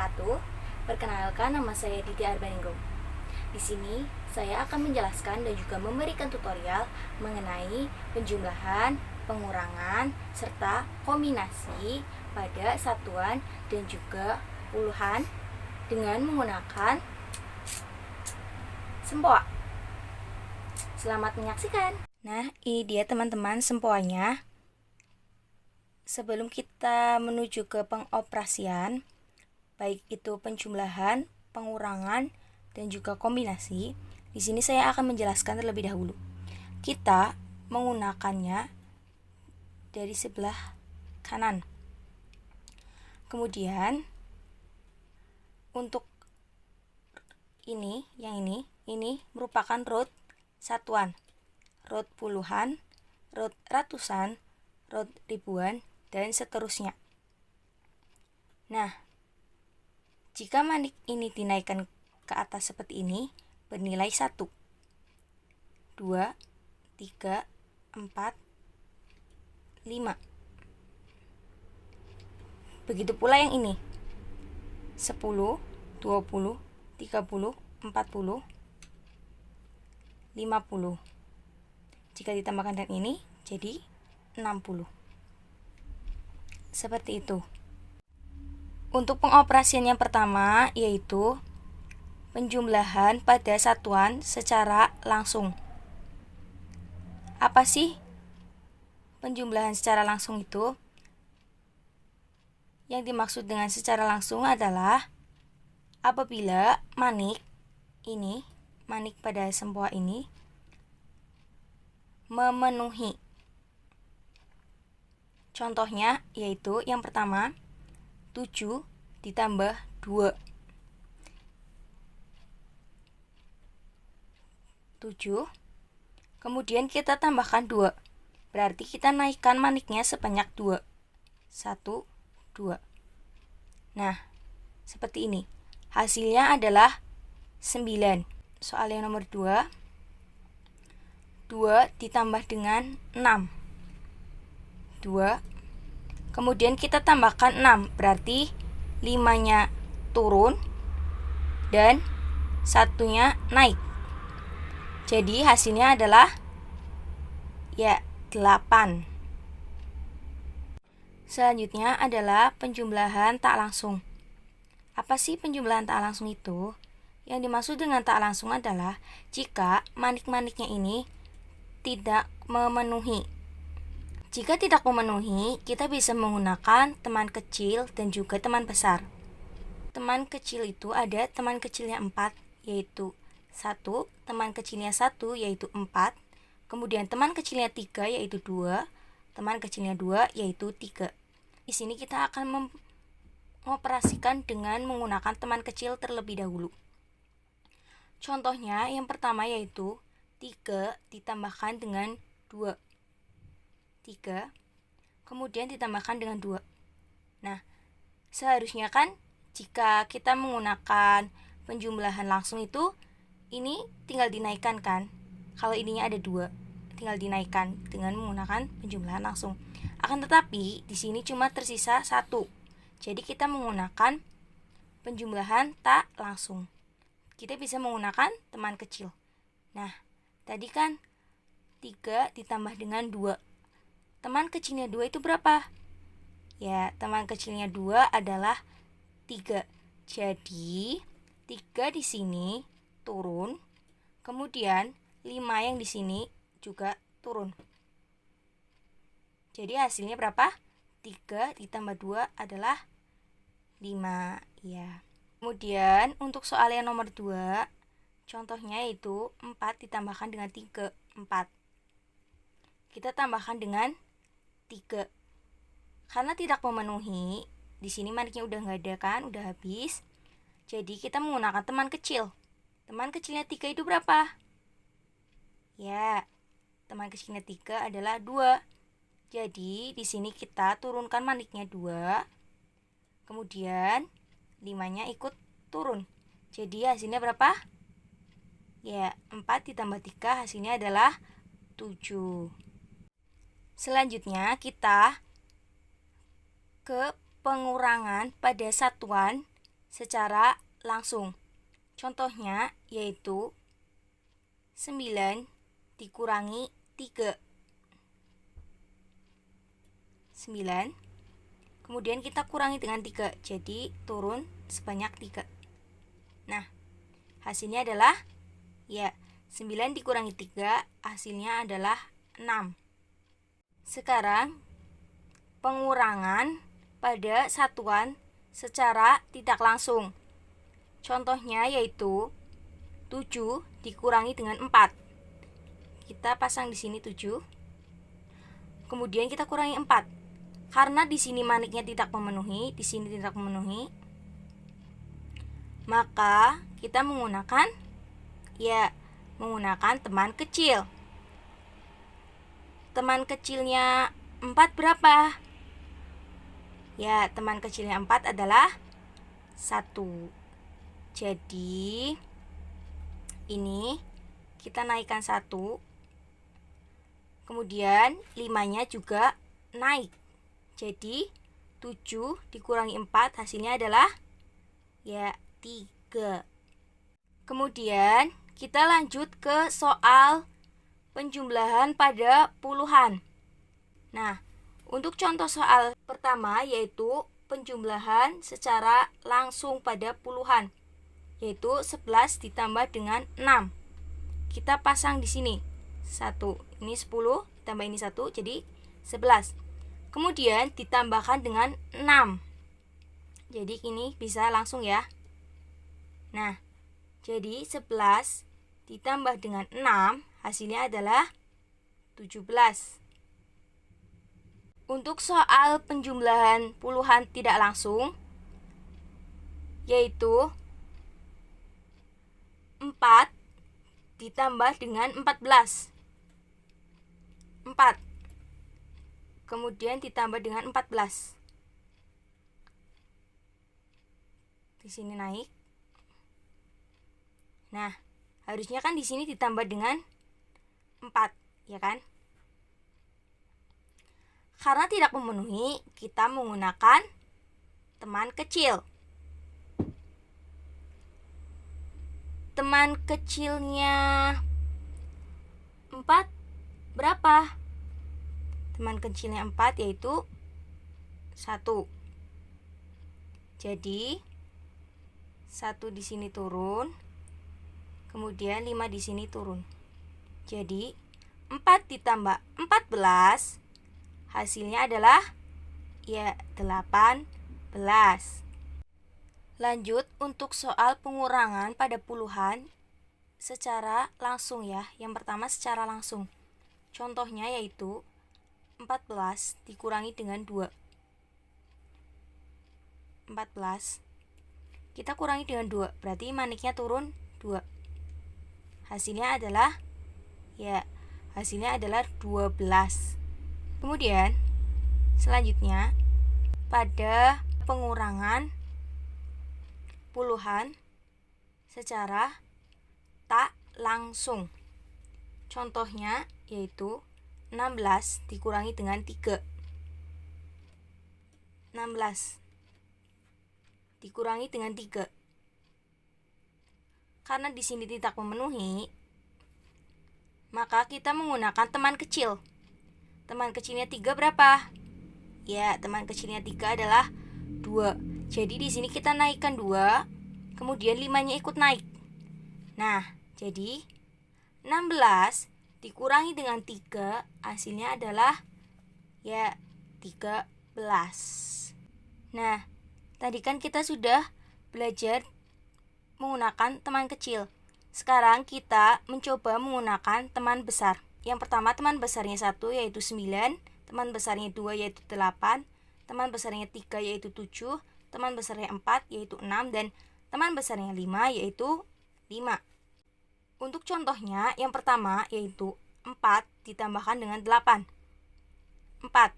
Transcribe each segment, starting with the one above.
wabarakatuh. Perkenalkan, nama saya Didi Arbaningrum. Di sini saya akan menjelaskan dan juga memberikan tutorial mengenai penjumlahan, pengurangan, serta kombinasi pada satuan dan juga puluhan dengan menggunakan sempoa. Selamat menyaksikan. Nah, ini dia teman-teman sempoanya. Sebelum kita menuju ke pengoperasian, baik itu penjumlahan, pengurangan, dan juga kombinasi, di sini saya akan menjelaskan terlebih dahulu. Kita menggunakannya dari sebelah kanan. Kemudian untuk ini merupakan root satuan, root puluhan, root ratusan, root ribuan, dan seterusnya. Nah, jika manik ini dinaikkan ke atas seperti ini, bernilai 1, 2, 3, 4, 5. Begitu pula yang ini, 10, 20, 30, 40, 50. Jika ditambahkan dengan ini, jadi 60. Seperti itu. Untuk pengoperasian yang pertama, yaitu penjumlahan pada satuan secara langsung. Apa sih penjumlahan secara langsung itu? Yang dimaksud dengan secara langsung adalah apabila manik pada sempoa ini memenuhi. Contohnya yaitu yang pertama, 7 ditambah 2. 7. Kemudian kita tambahkan 2. Berarti kita naikkan maniknya sebanyak 2. 1, 2. Nah, seperti ini. Hasilnya adalah 9. Soal yang nomor 2. 2 ditambah dengan 6. 2. Kemudian kita tambahkan 6. Berarti 5-nya turun dan 1-nya naik. Jadi hasilnya adalah 8. Selanjutnya adalah penjumlahan tak langsung. Apa sih penjumlahan tak langsung itu? Yang dimaksud dengan tak langsung adalah jika manik-maniknya ini tidak memenuhi. Jika tidak memenuhi, kita bisa menggunakan teman kecil dan juga teman besar. Teman kecil itu ada teman kecilnya 4, yaitu 1, teman kecilnya 1, yaitu 4, kemudian teman kecilnya 3, yaitu 2, teman kecilnya 2, yaitu 3. Di sini kita akan mengoperasikan dengan menggunakan teman kecil terlebih dahulu. Contohnya yang pertama yaitu 3 ditambahkan dengan 2. 3, kemudian ditambahkan dengan 2. Nah, seharusnya kan jika kita menggunakan penjumlahan langsung itu, ini tinggal dinaikkan kan? Kalau ininya ada 2, tinggal dinaikkan dengan menggunakan penjumlahan langsung. Akan tetapi, di sini cuma tersisa 1. Jadi kita menggunakan penjumlahan tak langsung. Kita bisa menggunakan teman kecil. Nah, tadi kan 3 ditambah dengan 2. Teman kecilnya 2 itu berapa? Ya, teman kecilnya 2 adalah 3. Jadi, 3 di sini turun. Kemudian, 5 yang di sini juga turun. Jadi, hasilnya berapa? 3 ditambah 2 adalah 5. Ya. Kemudian, untuk soal yang nomor 2, contohnya yaitu 4 ditambahkan dengan 3. 4. Kita tambahkan dengan 3. Karena tidak memenuhi, di sini maniknya udah nggak ada kan, udah habis. Jadi kita menggunakan teman kecil. Teman kecilnya 3 itu berapa? Ya, teman kecilnya 3 adalah 2. Jadi di sini kita turunkan maniknya 2. Kemudian 5-nya ikut turun. Jadi hasilnya berapa? Ya, 4 ditambah 3 hasilnya adalah 7. Selanjutnya kita ke pengurangan pada satuan secara langsung. Contohnya yaitu 9 dikurangi 3. 9. Kemudian kita kurangi dengan 3, jadi turun sebanyak 3. Nah, hasilnya adalah 9 dikurangi 3, hasilnya adalah 6. Sekarang, pengurangan pada satuan secara tidak langsung. Contohnya yaitu 7 dikurangi dengan 4. Kita pasang di sini 7. Kemudian kita kurangi 4. Karena di sini maniknya tidak memenuhi, di sini tidak memenuhi, maka kita menggunakan teman kecil. Teman kecilnya 4 berapa? Teman kecilnya 4 adalah 1. Jadi ini kita naikkan 1. Kemudian 5-nya juga naik. Jadi 7 dikurangi 4 hasilnya adalah 3. Kemudian kita lanjut ke soal penjumlahan pada puluhan. Nah, untuk contoh soal pertama yaitu penjumlahan secara langsung pada puluhan, yaitu 11 ditambah dengan 6. Kita pasang di sini 1, ini 10, tambah ini 1, jadi 11. Kemudian ditambahkan dengan 6. Jadi ini bisa langsung ya. Nah, jadi 11 ditambah dengan 6, hasilnya adalah 17. Untuk soal penjumlahan puluhan tidak langsung, yaitu 4 ditambah dengan 14. 4. Kemudian ditambah dengan 14. Di sini naik. Nah, harusnya kan di sini ditambah dengan 4, ya kan? Karena tidak memenuhi, kita menggunakan teman kecil. Teman kecilnya 4 berapa? Teman kecilnya 4 yaitu 1. Jadi 1 di sini turun, kemudian 5 di sini turun. Jadi 4 ditambah 14 hasilnya adalah 18. Lanjut untuk soal pengurangan pada puluhan secara langsung ya. Yang pertama secara langsung. Contohnya yaitu 14 dikurangi dengan 2. 14 kita kurangi dengan 2, berarti maniknya turun 2. Hasilnya adalah 12. Kemudian selanjutnya pada pengurangan puluhan secara tak langsung. Contohnya yaitu 16 dikurangi dengan 3. 16 dikurangi dengan 3. Karena di sini tidak memenuhi, maka kita menggunakan teman kecil. Teman kecilnya 3 berapa? Teman kecilnya 3 adalah 2. Jadi di sini kita naikkan 2, kemudian 5-nya ikut naik. Nah, jadi 16 dikurangi dengan 3, hasilnya adalah 13. Nah, tadi kan kita sudah belajar menggunakan teman kecil. Sekarang kita mencoba menggunakan teman besar. Yang pertama teman besarnya 1 yaitu 9, teman besarnya 2 yaitu 8, teman besarnya 3 yaitu 7, teman besarnya 4 yaitu 6, dan teman besarnya 5 yaitu 5. Untuk contohnya yang pertama yaitu 4 ditambahkan dengan 8. 4.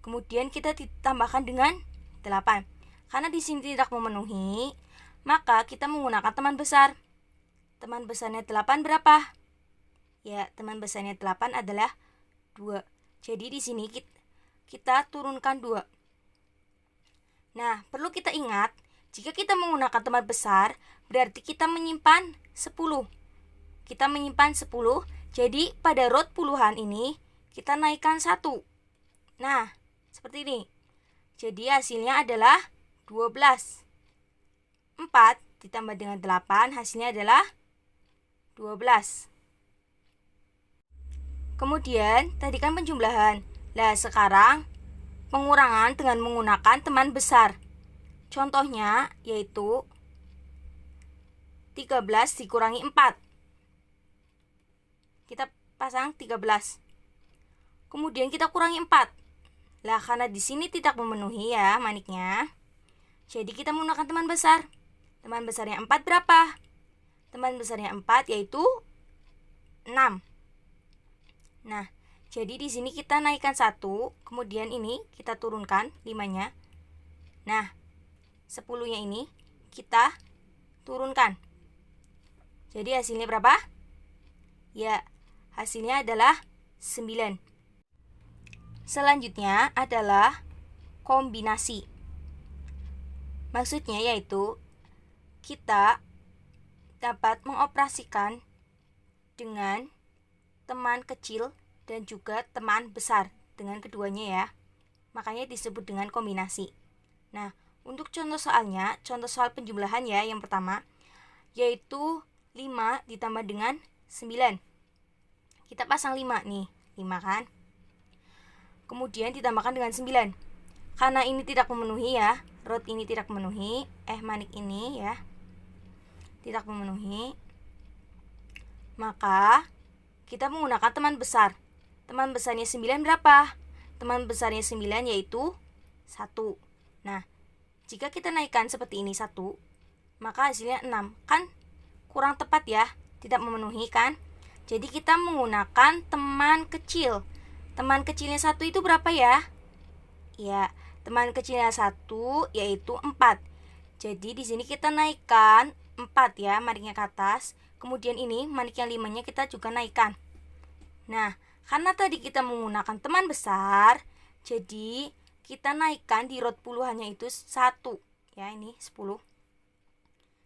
Kemudian kita ditambahkan dengan 8. Karena di sini tidak memenuhi, maka kita menggunakan teman besar. Teman besarnya 8 berapa? Teman besarnya 8 adalah 2. Jadi di sini kita turunkan 2. Nah, perlu kita ingat, Jika kita menggunakan teman besar, berarti kita menyimpan 10. Kita menyimpan 10, jadi pada root puluhan ini kita naikkan 1. Nah, seperti ini. Jadi hasilnya adalah 12. 4 ditambah dengan 8, hasilnya adalah 12. Kemudian, tadi kan penjumlahan. Nah, sekarang pengurangan dengan menggunakan teman besar. Contohnya yaitu 13 dikurangi 4. Kita pasang 13. Kemudian kita kurangi 4. Lah, karena di sini tidak memenuhi ya maniknya. Jadi kita menggunakan teman besar. Teman besarnya 4 berapa? Teman besarnya 4 yaitu 6. Nah, jadi di sini kita naikkan 1, kemudian ini kita turunkan 5-nya. Nah, 10-nya ini kita turunkan. Jadi hasilnya berapa? Ya, hasilnya adalah 9. Selanjutnya adalah kombinasi. Maksudnya yaitu kita dapat mengoperasikan dengan teman kecil dan juga teman besar dengan keduanya ya. Makanya disebut dengan kombinasi. Nah, untuk contoh soalnya, contoh soal penjumlahan ya yang pertama, yaitu 5 ditambah dengan 9. Kita pasang 5 nih, 5 kan. Kemudian ditambahkan dengan 9. Karena ini tidak memenuhi ya, root ini tidak memenuhi, manik ini ya, tidak memenuhi, maka kita menggunakan teman besar. Teman besarnya 9 berapa? Teman besarnya 9 yaitu 1. Nah, jika kita naikkan seperti ini 1, maka hasilnya 6. Kan kurang tepat ya, tidak memenuhi kan? Jadi kita menggunakan teman kecil. Teman kecilnya 1 itu berapa ya? Ya, teman kecilnya 1 yaitu 4. Jadi di sini kita naikkan 4 ya, maniknya ke atas. Kemudian ini manik yang 5-nya kita juga naikkan. Nah, karena tadi kita menggunakan teman besar, jadi kita naikkan di root puluhannya itu 1. Ya, ini 10.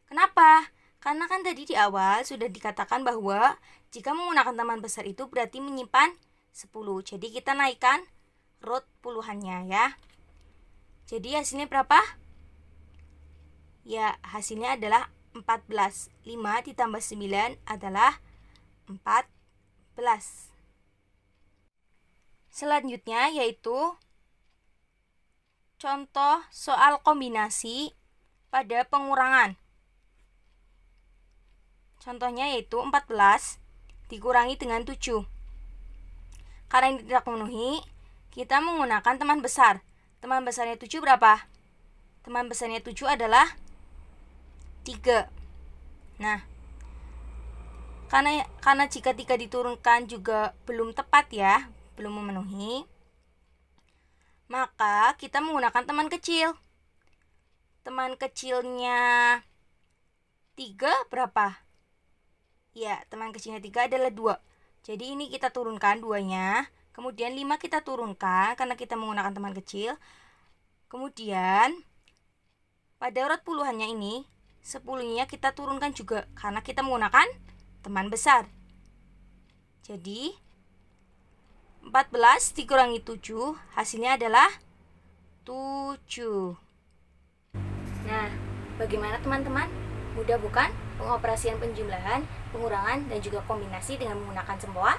Kenapa? Karena kan tadi di awal sudah dikatakan bahwa jika menggunakan teman besar itu berarti menyimpan 10. Jadi kita naikkan root puluhannya ya. Jadi hasilnya berapa? Ya, hasilnya adalah 14. 5 ditambah 9 adalah 14. Selanjutnya yaitu contoh soal kombinasi pada pengurangan. Contohnya yaitu 14 dikurangi dengan 7. Karena ini tidak memenuhi, kita menggunakan teman besar. Teman besarnya 7 berapa? Teman besarnya 7 adalah 3. Nah, karena jika 3 diturunkan juga belum tepat ya, belum memenuhi, maka kita menggunakan teman kecil. Teman kecilnya 3 berapa? Ya, teman kecilnya 3 adalah 2. Jadi ini kita turunkan 2-nya. Kemudian 5 kita turunkan karena kita menggunakan teman kecil. Kemudian pada root puluhannya ini 10-nya kita turunkan juga karena kita menggunakan teman besar. Jadi 14 dikurangi 7 hasilnya adalah 7. Nah, bagaimana teman-teman? Mudah bukan pengoperasian penjumlahan, pengurangan, dan juga kombinasi dengan menggunakan semboa?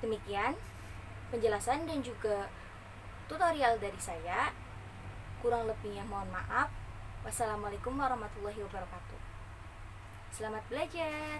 Demikian penjelasan dan juga tutorial dari saya. Kurang lebihnya mohon maaf. Wassalamualaikum warahmatullahi wabarakatuh. Selamat belajar.